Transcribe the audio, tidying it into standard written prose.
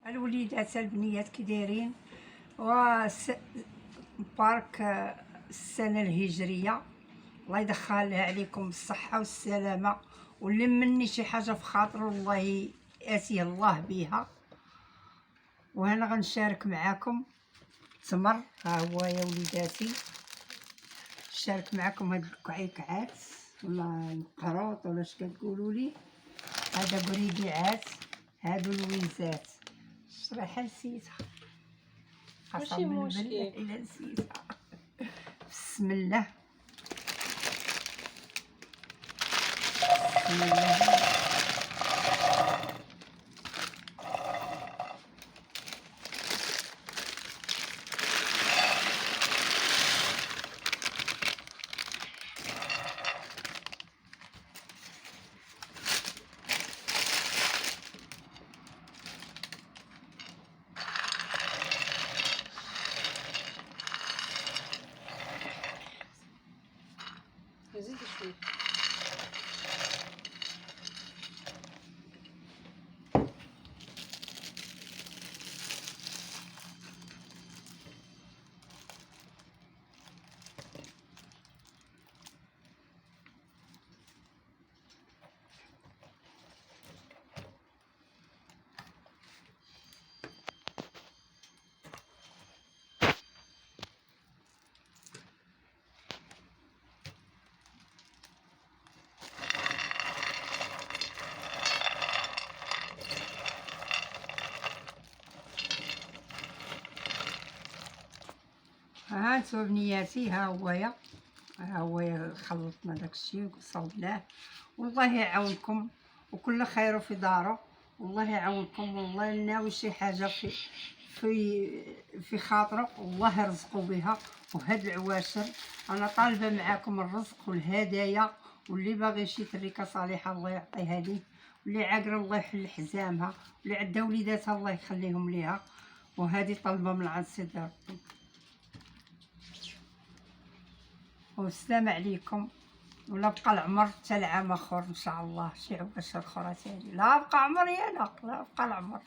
الوليدات البنيات كي دايرين؟ مبارك السنة الهجرية، الله يدخلها عليكم بالصحة والسلامة، واللي مني شي حاجة في خاطره الله يأتيه الله بيها. وهنا غنشارك معاكم تمر، ها هو يا وليداتي، نشارك معاكم هاد الكعيكعات ولا القروط ولا اش كتقولوا لي. هذا بريقيعات، هادو لويزات. صراحة نسيتها، ماشي مشكل إلا نسيتها. بسم الله بسم الله. زيد شوي. ها انتو بنياتي، ها هويا خلطنا داكشي وصوبناه. والله يعاونكم، وكل خير في داره. والله يعاونكم، والله ناوي شي حاجه في خاطره، والله يرزقوا بها. وهاد العواشر انا طالبه معاكم الرزق والهدايا، واللي باغي شي تريكه صالحه الله يعطيها ليه، واللي عاقره الله يحل حزامها، واللي عندها وليداتها الله يخليهم ليها. وهذه طلبه من عند سيدي ربي. والسلام عليكم، ولا بقى العمر حتى العام اخر ان شاء الله، شي عواشر اخرى تاني. لا بقى عمري انا، لا بقى العمر.